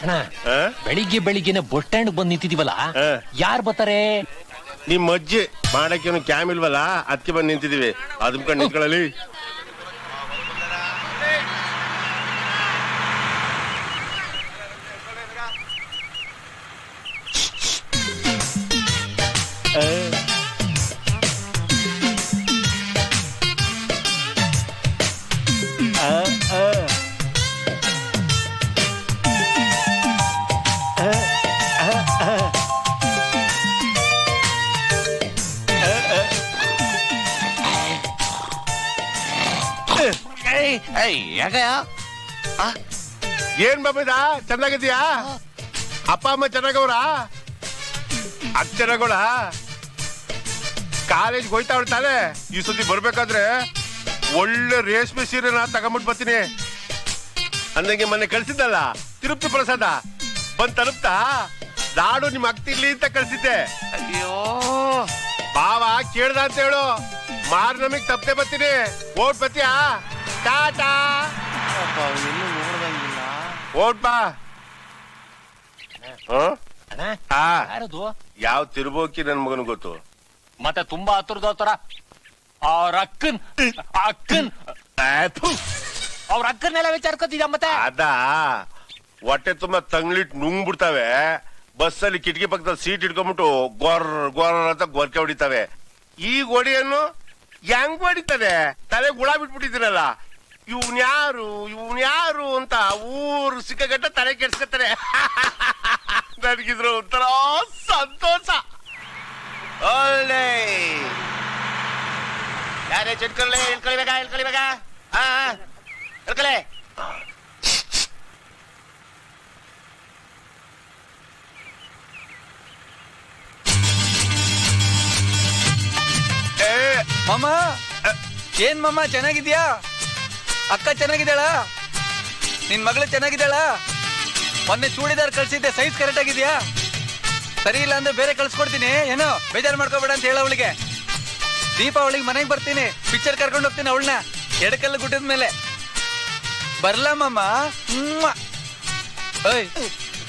ಅಣ್ಣ ಬೆಳಿಗ್ಗೆ ಬೆಳಿಗ್ಗೆನೆ ಬಸ್ ಸ್ಟ್ಯಾಂಡ್ ಬಂದ್ ನಿಂತಿದೀವಲ್ಲ, ಯಾರು ಬರ್ತಾರೆ? ನಿಮ್ ಅಜ್ಜಿ ಮಾಡಕ್ಕೆ ಕ್ಯಾಮ್ ಇಲ್ವಲ್ಲ, ಅದಕ್ಕೆ ಬಂದ್ ನಿಂತಿದೀವಿ. ಅದ್ಕೊಂಡ್ ನಿಂತ್ಕೊಳ್ಳಿ. ಏನ್ ಬಾಬದ ಚೆನ್ನಾಗಿದ್ಯಾ? ಅಪ್ಪ ಅಮ್ಮ ಚೆನ್ನಾಗವ್ರ? ಅದ್ ಚೆನ್ನಾಗೋಳ? ಕಾಲೇಜ್ ಹೋಯ್ತಾ ತಾನೆ? ಈ ಸತಿ ಬರ್ಬೇಕಾದ್ರೆ ಒಳ್ಳೆ ರೇಷ್ಮೆ ಸೀರೆನ ತಗೊಂಬಿಟ್ಟು ಬರ್ತೀನಿ. ಅಂದಂಗೆ ಮೊನ್ನೆ ಕಳ್ಸಿದ್ದಲ್ಲ ತಿರುಪ್ತಿ ಪ್ರಸಾದ ಬಂದ್ ತಲುಪ್ತಾ? ನಾಡು ನಿಮ್ ಅಕ್ತಿರ್ಲಿ ಅಂತ ಕಳ್ಸಿದ್ದೆ. ಅಯ್ಯೋ ಬಾವ ಕೇಳ್ದ ಅಂತ ಹೇಳು, ಮಾರ್ ನಮಗ್ ತಪ್ಪದೆ ಬರ್ತೀನಿ. ಓಟ್ ಬತ್ತೀಯಾ? ಟಾಟಾ. ಎಲ್ಲೂ ನೋಡ್ದಂಗಿಲ್ಲ. ಓಟ್ ಬಾ. ಯಾರದು? ಯಾವ ತಿರುಬೋಕಿ ನನ್ ಮಗನ್ ಗೊತ್ತು. ಮತ್ತೆ ತುಂಬಾ ಹತ್ರದ ತರ ಅವ್ರ ಅಕ್ಕನ್ನೆಲ್ಲ ವಿಚಾರ್ಕೊತಿದ್ಯ ಮತ್ತೆ? ಅದ ಹೊಟ್ಟೆ ತುಂಬಾ ತಂಗ್ಲಿಟ್ ನುಂಗ್ಬಿಡ್ತಾವೆ. ಬಸ್ಸಲ್ಲಿ ಕಿಟಕಿ ಪಕ್ಕದಲ್ಲಿ ಸೀಟ್ ಇಟ್ಕೊಂಡ್ಬಿಟ್ಟು ಗೊರ್ ಗೊರ್ ಅಂತ ಗೊರ್ಕೆ ಹೊಡಿತಾವೆ. ಈ ಗೋಡಿಯನ್ನು ಹೆಂಗ್ ಹೊಡಿತದೆ? ತಲೆ ಗುಳ ಬಿಟ್ಬಿಟ್ಟಿದ್ದೀರಲ್ಲ. ಇವ್ನ್ಯಾರು ಅಂತ ಊರು ಸಿಕ್ಕಗಟ್ಟ ತಲೆ ಕೆಡ್ಸ್ಕೊತಾರೆ. ನನಗಿದ್ರು ಒಂಥರ ಸಂತೋಷ. ಒಳ್ಳೆ ಯಾರೇ ಚಿಟ್ಕೊಳ್ಳಿ ಹೇಳ್ಕೊಳಿಬೇಕ ಹೇಳ್ಕೊಳೆ. ಮಾಮ ಏನ್ ಮಾಮ ಚೆನ್ನಾಗಿದ್ಯಾ? ಅಕ್ಕ ಚೆನ್ನಾಗಿದ್ದಾಳ? ನಿನ್ ಮಗಳು ಚೆನ್ನಾಗಿದ್ದಾಳ? ಮೊನ್ನೆ ಚೂಡಿದಾರ್ ಕಳ್ಸಿದ್ದೆ, ಸೈಜ್ ಕರೆಕ್ಟ್ ಆಗಿದ್ಯಾ? ಸರಿ ಇಲ್ಲ ಅಂದ್ರೆ ಬೇರೆ ಕಳ್ಸ್ಕೊಡ್ತೀನಿ. ಏನೋ ಬೇಜಾರು ಮಾಡ್ಕೋಬೇಡ ಅಂತ ಹೇಳ ಅವಳಿಗೆ. ದೀಪಾವಳಿಗೆ ಮನೆಗೆ ಬರ್ತೀನಿ, ಪಿಕ್ಚರ್ ಕರ್ಕೊಂಡು ಹೋಗ್ತೀನಿ ಅವಳನ್ನ ಎಡಕಲ್ಲು ಗುಡ್ಡದ ಮೇಲೆ. ಬರ್ಲಾ ಮಾಮ? ಓಯ್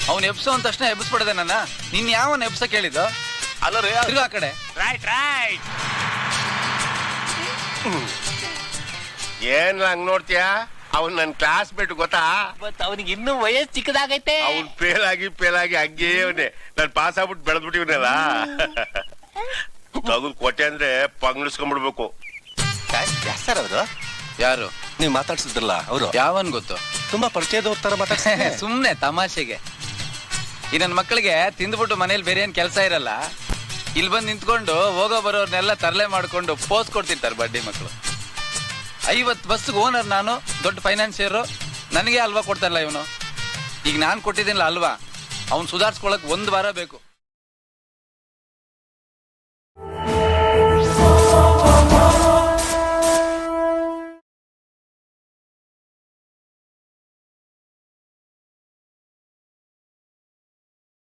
ಅವ್ನು ಎಬ್ಸೋ ಅಂತ ತಕ್ಷಣ ಎಬ್ಸ್ಬಿಡದೆ ನನ್ನ. ನಿನ್ ಯಾವನ್ ಎಬ್ಸ ಕೇಳಿದ್ದು? ಅಲ್ಲರಿ ತಿರ್ಗಾ ಆ ಕಡೆ. ರೈಟ್ ಏನ್ ಹಂಗ್ ನೋಡ್ತೀಯಾ? ಅವ್ನ್ ನನ್ ಕ್ಲಾಸ್ ಮೇಟ್ ಗೊತ್ತಾ? ಮತ್ ಅವನಿಗೆ ಇನ್ನೂ ವಯಸ್ಸು ಚಿಕ್ಕದಾಗೈತೆ. ಅವ್ನ್ ಫೇಲ್ ಆಗಿ ಹಂಗೇ ಅವನೇ. ನಾನ್ ಪಾಸ್ ಆಗ್ಬಿಟ್ಟು ಬೆಳೆದ್ಬಿಟ್ಟಿವನಲ್ಲ. ತಗದ್ ಕೊಟ್ಟೆ ಅಂದ್ರೆ ಪಂಗ್ಳಿಸ್ಕೊಂಡ್ಬಿಡ್ಬೇಕು. ಸರ್ ಅವರು ಯಾರು ನೀವ್ ಮಾತಾಡ್ಸಿದ್ರಲ್ಲ ಅವರು? ಯಾವನ್ ಗೊತ್ತು? ತುಂಬಾ ಪರಿಚಯದವ್ರ ತರ ಮಾತಾಡ್ತಾರೆ. ಸುಮ್ನೆ ತಮಾಷೆಗೆ. ಈ ನನ್ ಮಕ್ಕಳಿಗೆ ತಿಂದ್ಬಿಟ್ಟು ಮನೇಲಿ ಬೇರೆ ಏನ್ ಕೆಲಸ ಇರಲ್ಲ, ಇಲ್ಲಿ ಬಂದು ನಿಂತ್ಕೊಂಡು ಹೋಗೋ ಬರೋರ್ನೆಲ್ಲ ತರಲೆ ಮಾಡ್ಕೊಂಡು ಪೋಸ್ ಕೊಡ್ತಿರ್ತಾರೆ ಬಡ್ಡಿ ಮಕ್ಕಳು. 50 ಬಸ್ಗೆ ಓನರ್ ನಾನು, ದೊಡ್ಡ ಫೈನಾನ್ಸಿಯರು. ನನಗೆ ಅಲ್ವಾ ಕೊಡ್ತಾರಲ್ಲ ಇವನು. ಈಗ ನಾನು ಕೊಟ್ಟಿದ್ದೀನಲ್ಲ ಅಲ್ವಾ, ಅವ್ನು ಸುಧಾರಿಸ್ಕೊಳಕ್ 1 ವಾರ ಬೇಕು.